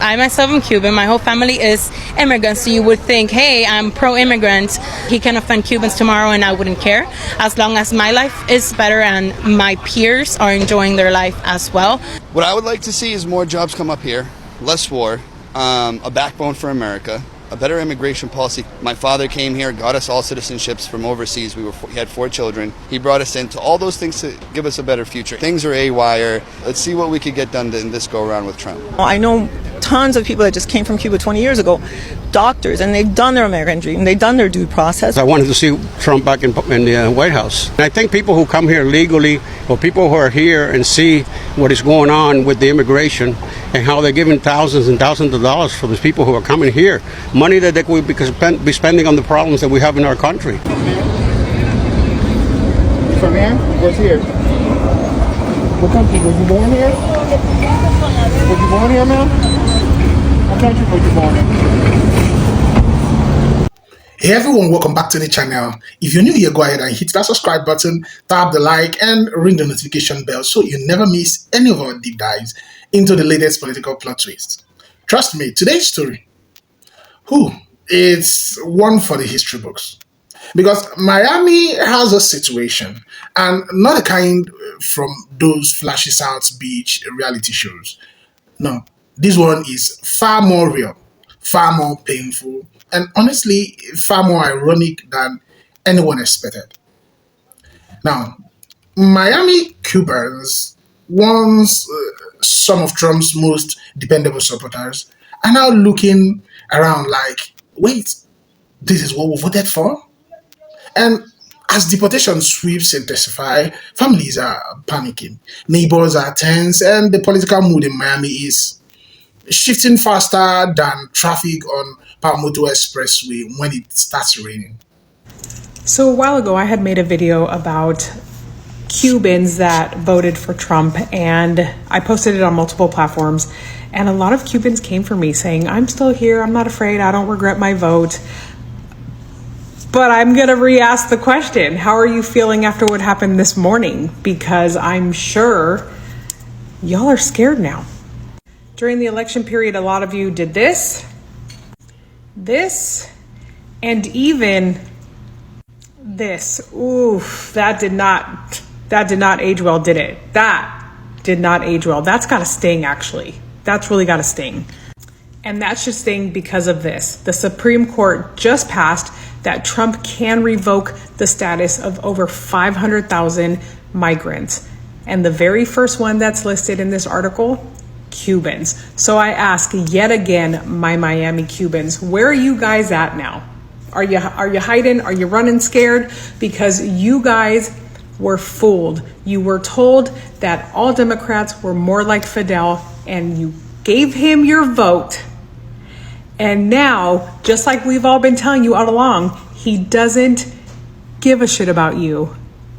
I myself am Cuban. My whole family is immigrants. So you would think, hey, I'm pro-immigrant. He can offend Cubans tomorrow and I wouldn't care. As long as my life is better and my peers are enjoying their life as well. What I would like to see is more jobs come up here, less war, a backbone for America, a better immigration policy. My father came here, got us all citizenships from overseas. He had 4 children. He brought us into all those things to give us a better future. Things are haywire. Let's see what we could get done in this go around with Trump. I know tons of people that just came from Cuba 20 years ago, doctors, and they've done their American dream. They've done their due process. I wanted to see Trump back in the White House. And I think people who come here legally, or people who are here and see what is going on with the immigration and how they're giving thousands and thousands of dollars for these people who are coming here, money that they could be spending on the problems that we have in our country. From here? What's here? What country? Was you born here? Was you born here, ma'am? What country was you born in? Hey everyone, welcome back to the channel. If you're new here, go ahead and hit that subscribe button, tap the like and ring the notification bell so you never miss any of our deep dives into the latest political plot twists. Trust me, today's story, it's one for the history books. Because Miami has a situation, and not the kind from those flashy South Beach reality shows. No, this one is far more real, far more painful, and honestly, far more ironic than anyone expected. Now, Miami Cubans, once some of Trump's most dependable supporters, are now looking around like, wait, this is what we voted for? And as deportation sweeps intensify, families are panicking, neighbors are tense, and the political mood in Miami is shifting faster than traffic on Palmetto Expressway when it starts raining. So a while ago, I had made a video about Cubans that voted for Trump, and I posted it on multiple platforms, and a lot of Cubans came for me saying, I'm still here, I'm not afraid, I don't regret my vote. But I'm going to re-ask the question, how are you feeling after what happened this morning? Because I'm sure y'all are scared now. During the election period, a lot of you did this, and even this. Oof, that did not age well, did it? That did not age well. That's got to sting, actually. That's really got to sting. And that should sting because of this. The Supreme Court just passed that Trump can revoke the status of over 500,000 migrants. And the very first one that's listed in this article, Cubans. So I ask yet again, my Miami Cubans, where are you guys at now? Are you hiding? Are you running scared? Because you guys were fooled. You were told that all Democrats were more like Fidel, and you gave him your vote. And now, just like we've all been telling you all along, he doesn't give a shit about you.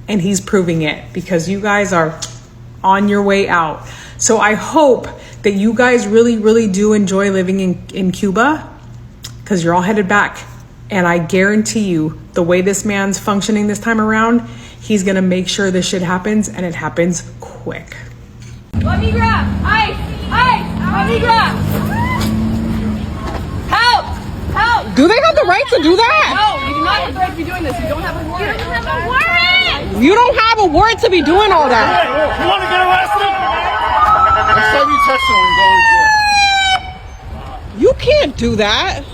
And he's proving it because you guys are on your way out. So I hope that you guys really, really do enjoy living in Cuba, because you're all headed back. And I guarantee you, the way this man's functioning this time around, he's gonna make sure this shit happens, and it happens quick. Let me grab! Ice! Let me grab! Help! Help! Do they have the right to do that? No, you do not have the right to be doing this. You don't have a warrant. You don't have a warrant! You don't have a warrant to be doing all that. You want to get arrested? Next time you touch someone, go to jail. You can't do that.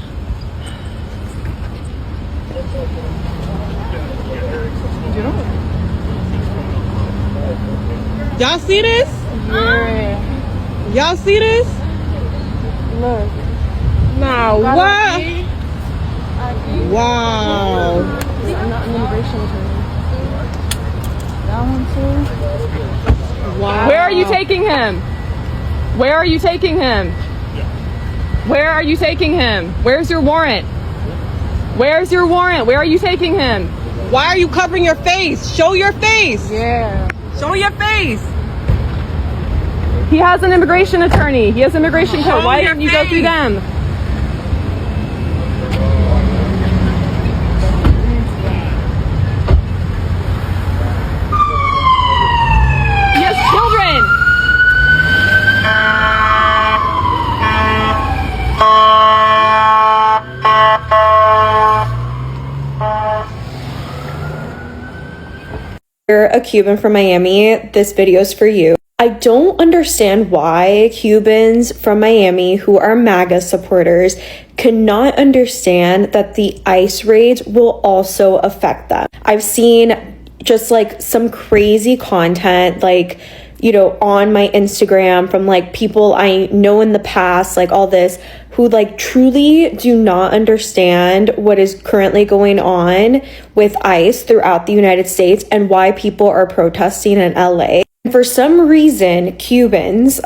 Y'all see this? Yeah. Y'all see this? Look. Nah, what? Wow. I'm not an immigration attorney. That one too. Wow. Where are you taking him? Where are you taking him? Where are you taking him? Where's your warrant? Where's your warrant? Where are you taking him? Why are you covering your face? Show your face. Yeah. Show your face. He has an immigration attorney. He has immigration court. Why didn't you go through them? He has children. You're a Cuban from Miami. This video is for you. I don't understand why Cubans from Miami who are MAGA supporters cannot understand that the ICE raids will also affect them. I've seen just like some crazy content, like, you know, on my Instagram from like people I know in the past, like all this, who like truly do not understand what is currently going on with ICE throughout the United States and why people are protesting in LA. For some reason, Cubans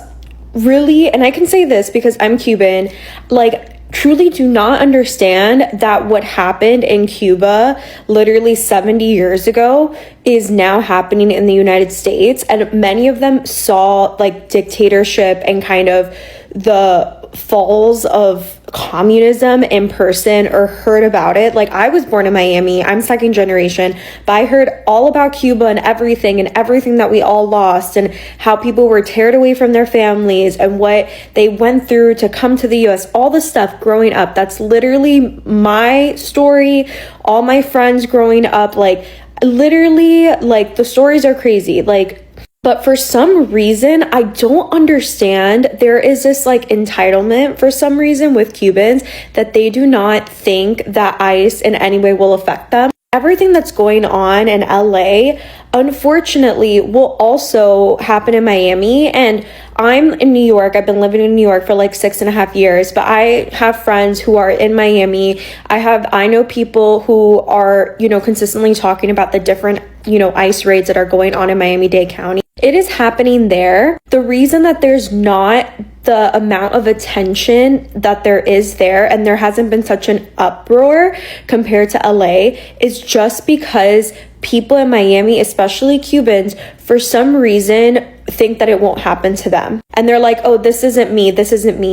really, and I can say this because I'm Cuban, like truly do not understand that what happened in Cuba literally 70 years ago is now happening in the United States. And many of them saw like dictatorship and kind of the falls of communism in person or heard about it. Like I was born in Miami, I'm second generation, but I heard all about Cuba and everything that we all lost and how people were teared away from their families and what they went through to come to the US, all the stuff growing up. That's literally my story, all my friends growing up, like literally, like the stories are crazy. Like, but for some reason, I don't understand. There is this like entitlement for some reason with Cubans that they do not think that ICE in any way will affect them. Everything that's going on in LA, unfortunately, will also happen in Miami. And I'm in New York. I've been living in New York for like 6.5 years, but I have friends who are in Miami. I know people who are, you know, consistently talking about the different, you know, ICE raids that are going on in Miami-Dade County. It is happening there. The reason that there's not the amount of attention that there is there and there hasn't been such an uproar compared to LA is just because people in Miami, especially Cubans, for some reason think that it won't happen to them. And they're like, oh, this isn't me,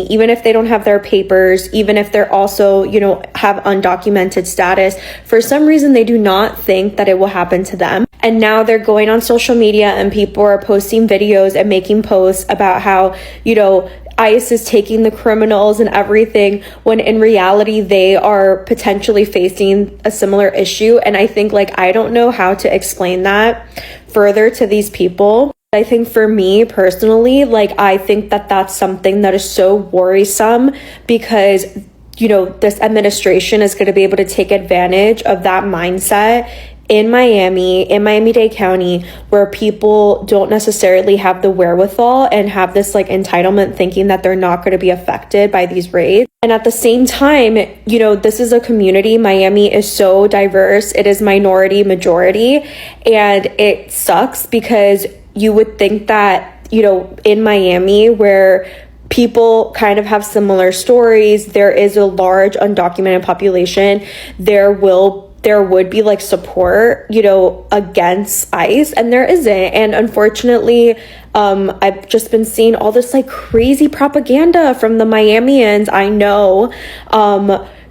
even if they don't have their papers, even if they're also, you know, have undocumented status. For some reason, they do not think that it will happen to them. And now they're going on social media and people are posting videos and making posts about how, you know, ICE is taking the criminals and everything, when in reality, they are potentially facing a similar issue. And I think, like, I don't know how to explain that further to these people. I think for me personally, like, I think that that's something that is so worrisome because, you know, this administration is going to be able to take advantage of that mindset in Miami-Dade County, where people don't necessarily have the wherewithal and have this like entitlement thinking that they're not going to be affected by these raids. And at the same time, you know, this is a community. Miami is so diverse. It is minority majority. And it sucks because you would think that, you know, in Miami where people kind of have similar stories, there is a large undocumented population, there would be like support, you know, against ICE, and there isn't. And unfortunately, I've just been seeing all this like crazy propaganda from the Miamians I know,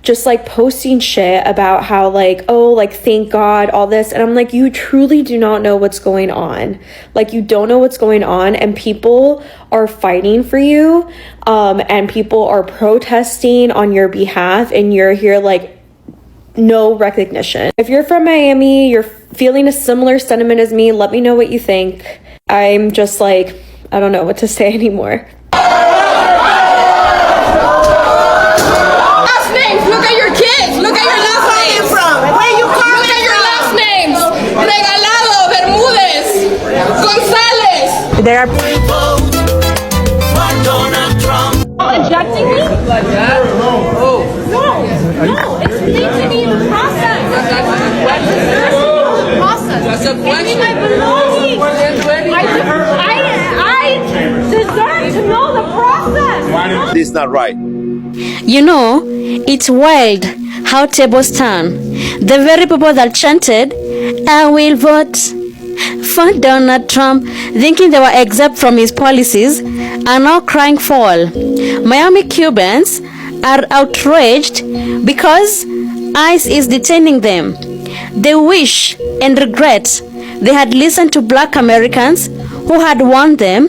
just like posting shit about how like, oh, like, thank God, all this. And I'm like, you truly do not know what's going on. Like, you don't know what's going on, and people are fighting for you, and people are protesting on your behalf, and you're here like, no recognition. If you're from Miami, you're feeling a similar sentiment as me, let me know what you think. I'm just like, I don't know what to say anymore. Last names, look at your kids, look at your last names. Where you from? Look at your last names. Regalado, Bermudez, Gonzalez. There are Injecting me? Like that? Oh. No, explain to me the process. That's a question. It's my belongings. I deserve to know the process. This is not right. You know, it's wild how tables turn. The very people that chanted, I will vote for Donald Trump, thinking they were exempt from his policies, are now crying foul. Miami Cubans are outraged because ICE is detaining them. They wish and regret they had listened to Black Americans who had warned them,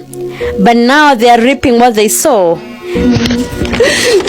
but now they are reaping what they sow.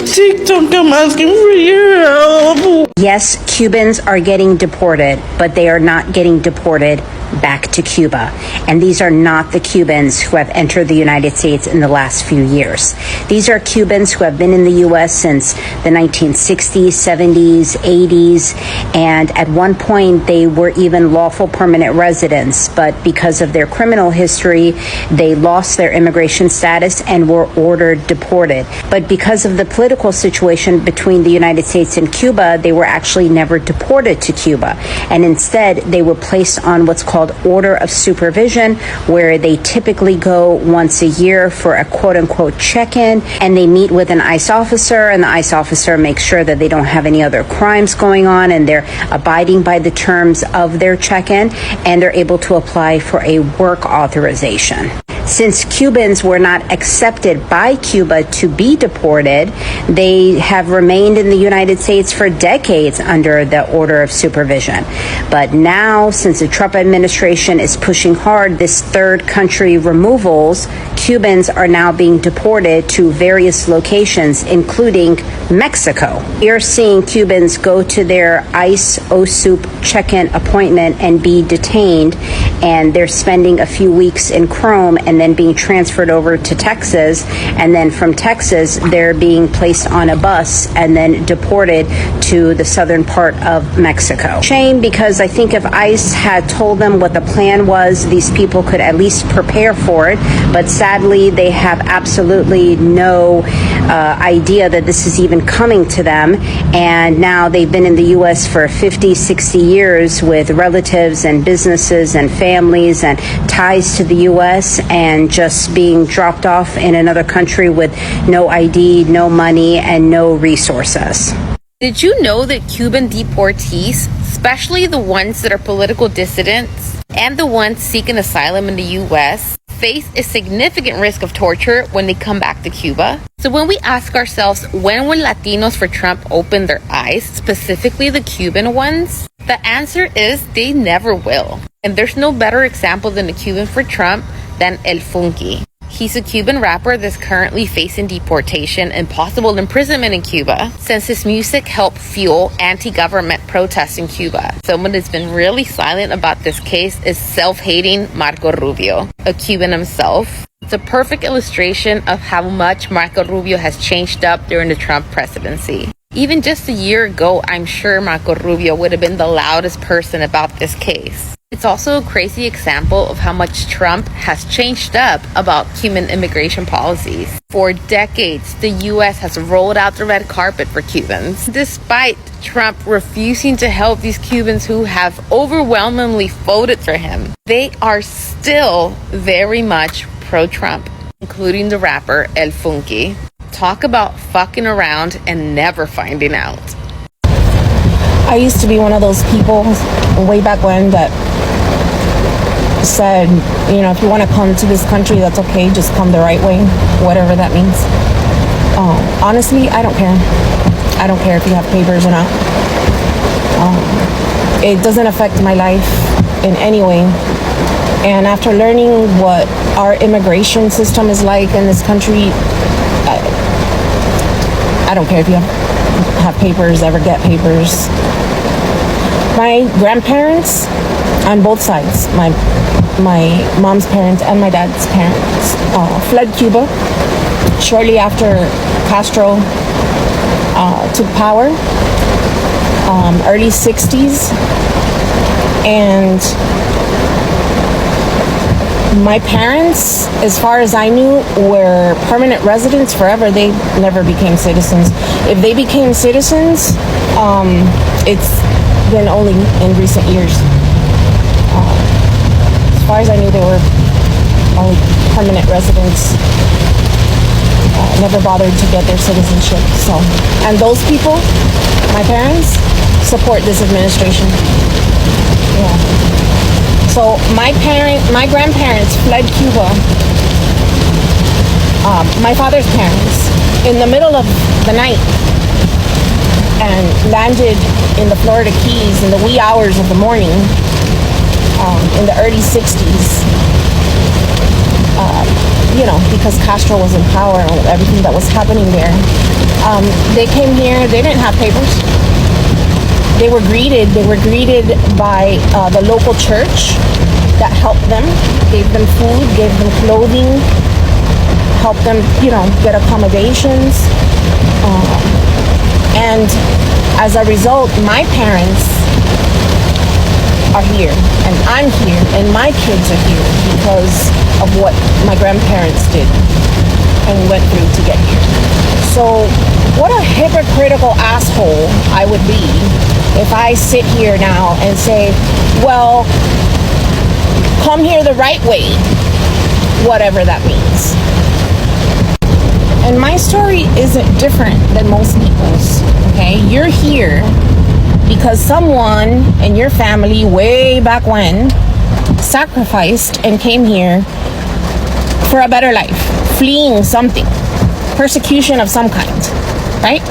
TikTok, I'm asking for your help. Yes, Cubans are getting deported, but they are not getting deported back to Cuba. And these are not the Cubans who have entered the United States in the last few years. These are Cubans who have been in the U.S. since the 1960s, 70s, 80s, and at one point they were even lawful permanent residents, but because of their criminal history, they lost their immigration status and were ordered deported. But because of the political situation between the United States and Cuba, they were actually never deported to Cuba. And instead, they were placed on what's called order of supervision, where they typically go once a year for a quote-unquote check-in, and they meet with an ICE officer, and the ICE officer makes sure that they don't have any other crimes going on, and they're abiding by the terms of their check-in, and they're able to apply for a work authorization. Since Cubans were not accepted by Cuba to be deported, they have remained in the United States for decades under the order of supervision. But now, since the Trump administration is pushing hard this third country removals, Cubans are now being deported to various locations, including Mexico. You're seeing Cubans go to their ICE OSUP check-in appointment and be detained, and they're spending a few weeks in Chrome and then being transferred over to Texas, and then from Texas they're being placed on a bus and then deported to the southern part of Mexico. Shame, because I think if ICE had told them what the plan was, these people could at least prepare for it, but sadly they have absolutely no idea that this is even coming to them, and now they've been in the U.S. for 50, 60 years with relatives and businesses and families and ties to the U.S., and just being dropped off in another country with no ID, no money, and no resources. Did you know that Cuban deportees, especially the ones that are political dissidents and the ones seeking asylum in the U.S., face a significant risk of torture when they come back to Cuba? So when we ask ourselves, when will Latinos for Trump open their eyes, specifically the Cuban ones? The answer is they never will. And there's no better example than the Cuban for Trump than El Funki. He's a Cuban rapper that's currently facing deportation and possible imprisonment in Cuba since his music helped fuel anti-government protests in Cuba. Someone that's been really silent about this case is self-hating Marco Rubio, a Cuban himself. It's a perfect illustration of how much Marco Rubio has changed up during the Trump presidency. Even just a year ago, I'm sure Marco Rubio would have been the loudest person about this case. It's also a crazy example of how much Trump has changed up about Cuban immigration policies. For decades, the U.S. has rolled out the red carpet for Cubans, despite Trump refusing to help these Cubans who have overwhelmingly voted for him. They are still very much pro-Trump, including the rapper El Funki. Talk about fucking around and never finding out. I used to be one of those people way back when that said, you know, if you want to come to this country, that's okay, just come the right way, whatever that means. Honestly, I don't care. I don't care if you have papers or not. It doesn't affect my life in any way. And after learning what our immigration system is like in this country, I don't care if you have papers, ever get papers. My grandparents on both sides, my mom's parents and my dad's parents, fled Cuba shortly after Castro took power, early 60s. And my parents, as far as I knew, were permanent residents forever. They never became citizens. If they became citizens, it's been only in recent years. As far as I knew, they were only permanent residents. Never bothered to get their citizenship. So, and those people, my parents, support this administration. Yeah. So my grandparents fled Cuba, my father's parents, in the middle of the night, and landed in the Florida Keys in the wee hours of the morning, in the early 60s. you know, because Castro was in power and everything that was happening there. They came here, they didn't have papers. They were greeted by the local church that helped them, gave them food, gave them clothing, helped them, you know, get accommodations. And as a result, my parents are here, and I'm here, and my kids are here because of what my grandparents did and went through to get here. So what a hypocritical asshole I would be if I sit here now and say, well, come here the right way, whatever that means. And my story isn't different than most people's, okay? You're here because someone in your family way back when sacrificed and came here for a better life, fleeing something, persecution of some kind, right?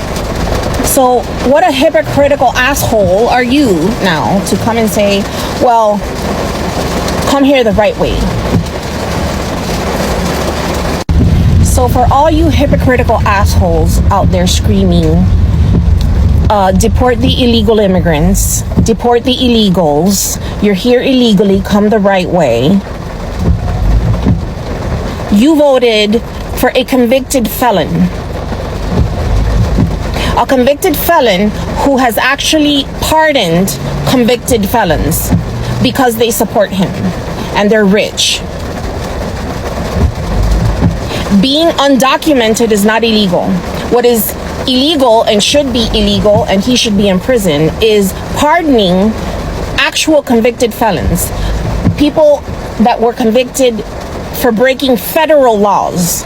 So what a hypocritical asshole are you now to come and say, well, come here the right way. So for all you hypocritical assholes out there screaming, deport the illegal immigrants, deport the illegals, you're here illegally, come the right way. You voted for a convicted felon. A convicted felon who has actually pardoned convicted felons because they support him and they're rich. Being undocumented is not illegal. What is illegal and should be illegal, and he should be in prison, is pardoning actual convicted felons. People that were convicted for breaking federal laws.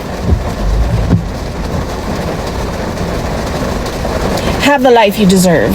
Have the life you deserve.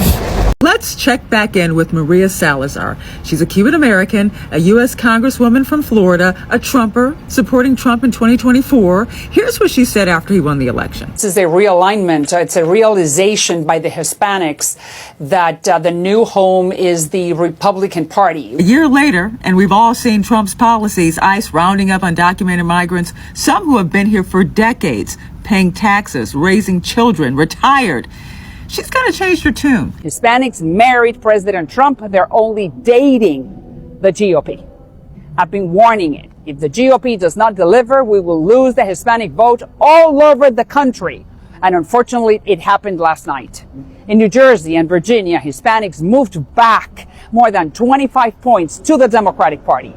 Let's check back in with Maria Salazar. She's a Cuban-American, a U.S. Congresswoman from Florida, a Trumper, supporting Trump in 2024. Here's what she said after he won the election. This is a realignment. It's a realization by the Hispanics that the new home is the Republican Party. A year later, and we've all seen Trump's policies, ICE rounding up undocumented migrants, some who have been here for decades, paying taxes, raising children, retired. She's kind of changed her tune. Hispanics married President Trump. They're only dating the GOP. I've been warning it. If the GOP does not deliver, we will lose the Hispanic vote all over the country. And unfortunately, it happened last night. In New Jersey and Virginia, Hispanics moved back more than 25 points to the Democratic Party.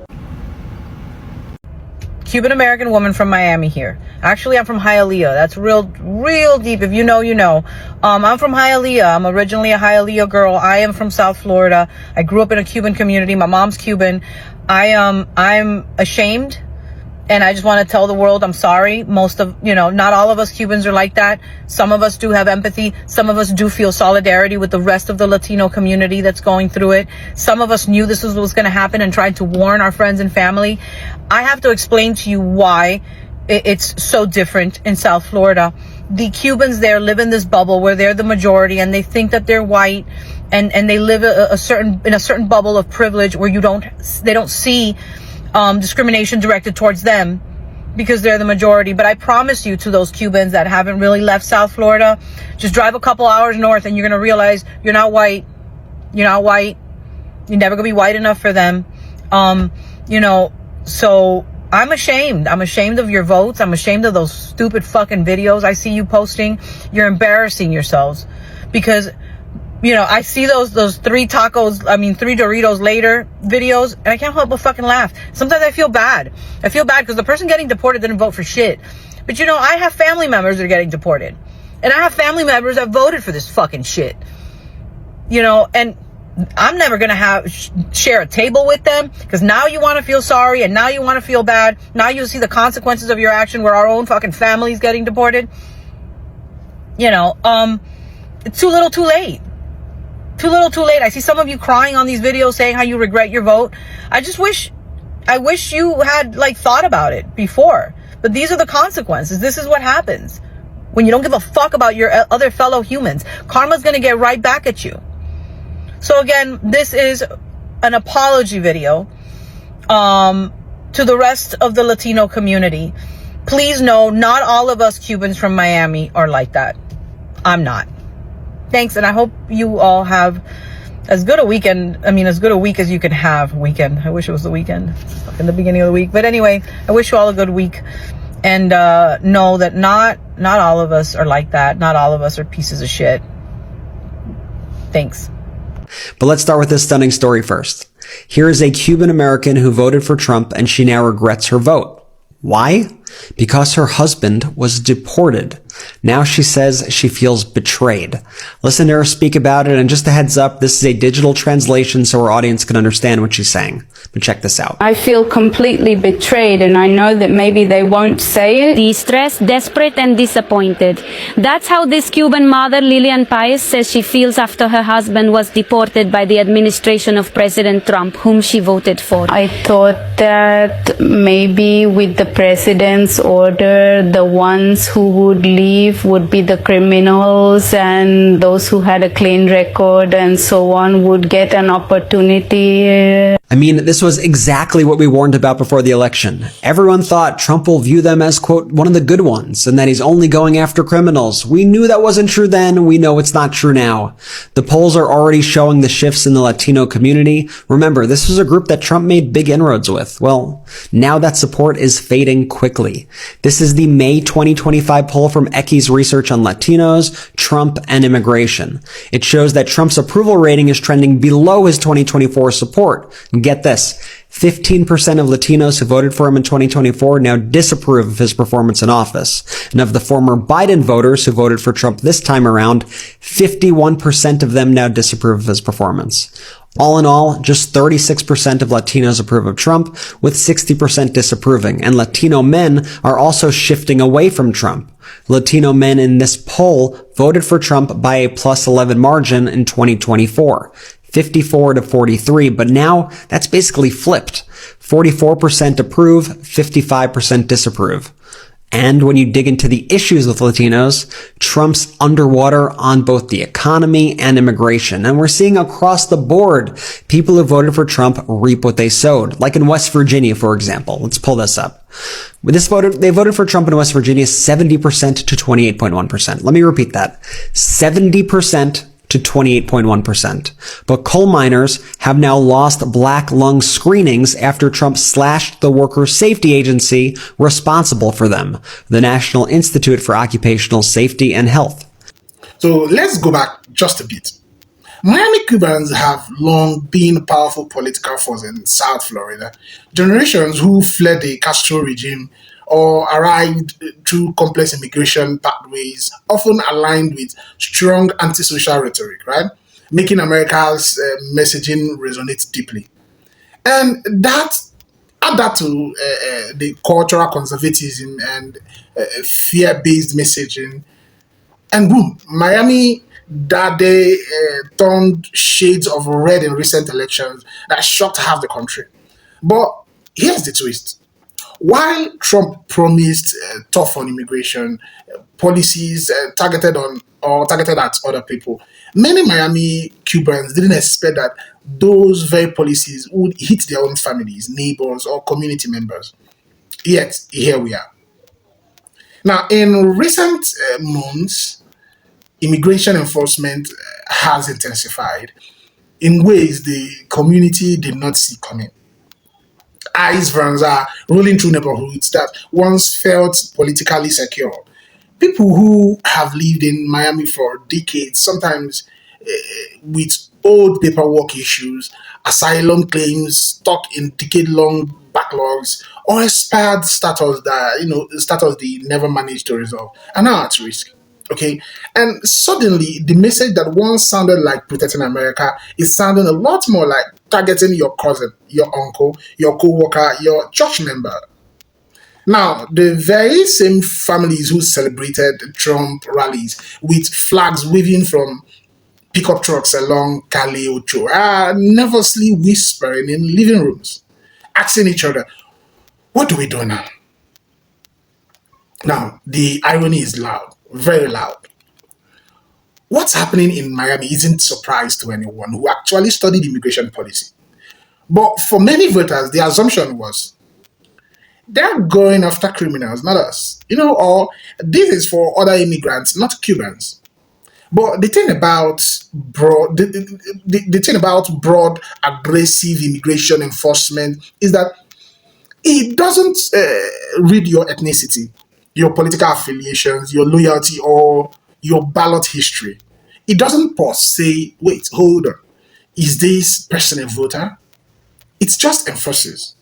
Cuban-American woman from Miami here. Actually, I'm from Hialeah. That's real deep. If you know, you know. I'm from Hialeah. I'm originally a Hialeah girl. I am from South Florida. I grew up in a Cuban community. My mom's Cuban. I'm ashamed, and I just want to tell the world I'm sorry. Not all of us Cubans are like that. Some of us do have empathy. Some of us do feel solidarity with the rest of the Latino community that's going through it. Some of us knew this was what was going to happen and tried to warn our friends and family. I have to explain to you why it's so different in South Florida. The Cubans there live in this bubble where they're the majority, and they think that they're white, and they live in a certain bubble of privilege where they don't see discrimination directed towards them because they're the majority. But I promise you, to those Cubans that haven't really left South Florida, just drive a couple hours north and you're going to realize you're not white. You're not white. You're never going to be white enough for them. So I'm ashamed. I'm ashamed of your votes. I'm ashamed of those stupid fucking videos I see you posting. You're embarrassing yourselves because, I see those three Doritos later videos, and I can't help but fucking laugh. Sometimes I feel bad. I feel bad because the person getting deported didn't vote for shit. But I have family members that are getting deported, and I have family members that voted for this fucking shit. And I'm never going to share a table with them because now you want to feel sorry and now you want to feel bad. Now you see the consequences of your action where our own fucking family's getting deported. It's too little too late. Too little too late. I see some of you crying on these videos saying how you regret your vote. I wish you had thought about it before. But these are the consequences. This is what happens when you don't give a fuck about your other fellow humans. Karma's going to get right back at you. So again, this is an apology video to the rest of the Latino community. Please know, not all of us Cubans from Miami are like that. I'm not. Thanks, and I hope you all have as good a weekend. I mean, as good a week as you can have. Weekend. I wish it was the weekend. It's in the beginning of the week. But anyway, I wish you all a good week. And know that not all of us are like that. Not all of us are pieces of shit. Thanks. But let's start with this stunning story first. Here is a Cuban-American who voted for Trump and she now regrets her vote. Why? Because her husband was deported. Now she says she feels betrayed. Listen to her speak about it, and just a heads up, this is a digital translation so our audience can understand what she's saying. But check this out. I feel completely betrayed, and I know that maybe they won't say it. Distressed, desperate, and disappointed. That's how this Cuban mother, Lilian Paez, says she feels after her husband was deported by the administration of President Trump, whom she voted for. I thought that maybe with the president's order, the ones who would leave would be the criminals, and those who had a clean record and so on would get an opportunity. I mean, this was exactly what we warned about before the election. Everyone thought Trump will view them as, quote, one of the good ones, and that he's only going after criminals. We knew that wasn't true then. We know it's not true now. The polls are already showing the shifts in the Latino community. Remember, this was a group that Trump made big inroads with. Well, now that support is fading quickly. This is the May 2025 poll from Equi's research on Latinos, Trump, and immigration. It shows that Trump's approval rating is trending below his 2024 support. And get this, 15% of Latinos who voted for him in 2024 now disapprove of his performance in office. And of the former Biden voters who voted for Trump this time around, 51% of them now disapprove of his performance. All in all, just 36% of Latinos approve of Trump, with 60% disapproving, and Latino men are also shifting away from Trump. Latino men in this poll voted for Trump by a plus 11 margin in 2024. 54 to 43, but now that's basically flipped. 44% approve, 55% disapprove. And when you dig into the issues with Latinos, Trump's underwater on both the economy and immigration. And we're seeing across the board, people who voted for Trump reap what they sowed. Like in West Virginia, for example. Let's pull this up. They voted for Trump in West Virginia 70% to 28.1%. Let me repeat that. 70% to 28.1%. But coal miners have now lost black lung screenings after Trump slashed the worker safety agency responsible for them, the National Institute for Occupational Safety and Health. So let's go back just a bit. Miami Cubans have long been a powerful political force in South Florida. Generations who fled the Castro regime or arrived through complex immigration pathways, often aligned with strong antisocial rhetoric, right? Making America's messaging resonate deeply. And add that to the cultural conservatism and fear-based messaging, and boom, Miami that day turned shades of red in recent elections that shocked half the country. But here's the twist. While Trump promised tough on immigration policies targeted at other people, many Miami Cubans didn't expect that those very policies would hit their own families, neighbors, or community members. Yet, here we are. Now, in recent months, immigration enforcement has intensified in ways the community did not see coming. ICE vans are rolling through neighborhoods that once felt politically secure. People who have lived in Miami for decades, sometimes with old paperwork issues, asylum claims stuck in decade-long backlogs, or expired status they never managed to resolve, are now at risk. Okay, and suddenly the message that once sounded like protecting America is sounding a lot more like targeting your cousin, your uncle, your co-worker, your church member. Now, the very same families who celebrated Trump rallies with flags waving from pickup trucks along Cali Ocho are nervously whispering in living rooms, asking each other, what do we do now? Now, the irony is loud, very loud. What's happening in Miami isn't a surprise to anyone who actually studied immigration policy. But for many voters, the assumption was They're going after criminals, not us. Or this is for other immigrants, not Cubans. But the thing about the thing about broad aggressive immigration enforcement is that it doesn't read your ethnicity, your political affiliations, your loyalty, or your ballot history. It doesn't pause, say, wait, hold on. Is this person a voter? It just enforces.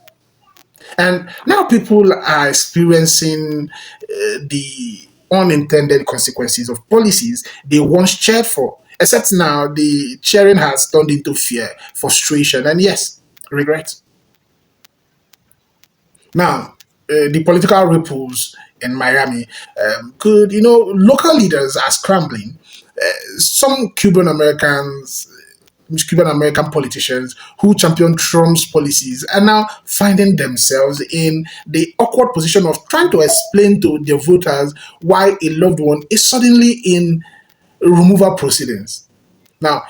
And now people are experiencing the unintended consequences of policies they once cheered for. Except now the cheering has turned into fear, frustration, and yes, regret. Now, the political ripples in Miami could, local leaders are scrambling. Some Cuban-American politicians who champion Trump's policies are now finding themselves in the awkward position of trying to explain to their voters why a loved one is suddenly in removal proceedings. Now,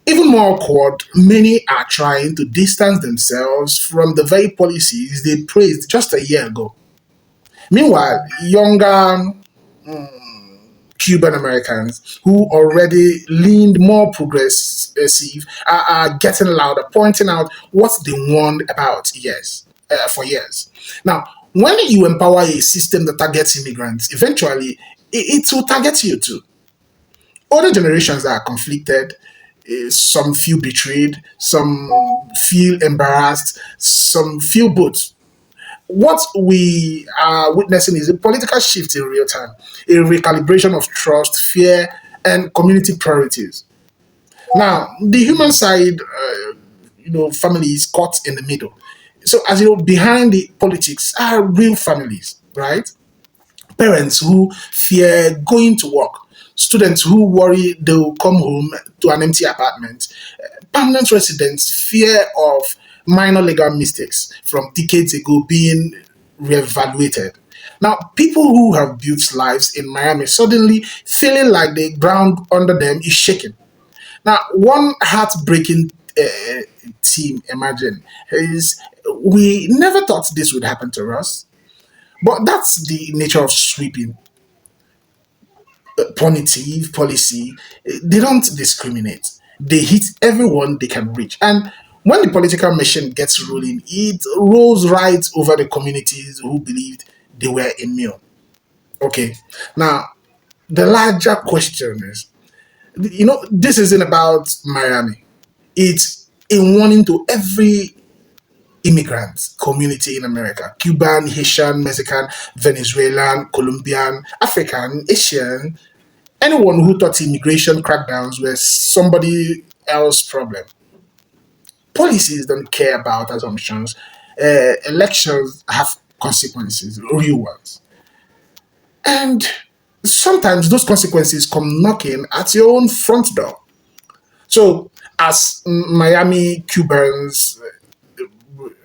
even more awkward, many are trying to distance themselves from the very policies they praised just a year ago. Meanwhile, younger Cuban Americans who already leaned more progressive are getting louder, pointing out what they warned about for years. Now, when you empower a system that targets immigrants, eventually it will target you too. Older generations are conflicted. Some feel betrayed, some feel embarrassed, some feel both. What we are witnessing is a political shift in real time, a recalibration of trust, fear, and community priorities. Now, the human side, family is caught in the middle. So, as you know, behind the politics are real families, right? Parents who fear going to work, students who worry they'll come home to an empty apartment, permanent residents fear of minor legal mistakes from decades ago being reevaluated. Now, people who have built lives in Miami suddenly feeling like the ground under them is shaking. Now, one heartbreaking theme emerging is we never thought this would happen to us. But that's the nature of sweeping punitive policy. They don't discriminate. They hit everyone they can reach. And when the political machine gets rolling, it rolls right over the communities who believed they were immune. Okay. Now, the larger question is, this isn't about Miami. It's a warning to every immigrant community in America: Cuban, Haitian, Mexican, Venezuelan, Colombian, African, Asian, anyone who thought immigration crackdowns were somebody else's problem. Policies don't care about assumptions. Elections have consequences, real ones. And sometimes those consequences come knocking at your own front door. So, as Miami Cubans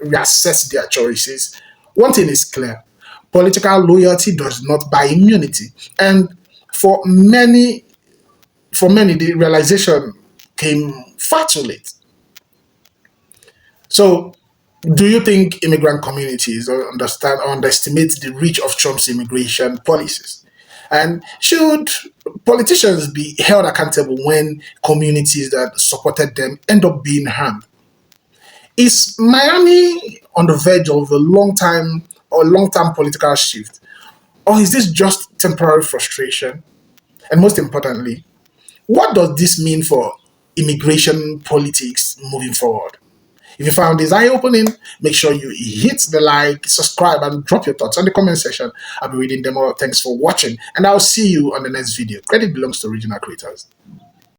reassess their choices, one thing is clear: political loyalty does not buy immunity. And for many, the realization came far too late. So, do you think immigrant communities understand or underestimate the reach of Trump's immigration policies? And should politicians be held accountable when communities that supported them end up being harmed? Is Miami on the verge of a long-term political shift, or is this just temporary frustration? And most importantly, what does this mean for immigration politics moving forward? If you found this eye-opening, make sure you hit the like, subscribe, and drop your thoughts on the comment section. I'll be reading them all. Thanks for watching, and I'll see you on the next video. Credit belongs to original creators.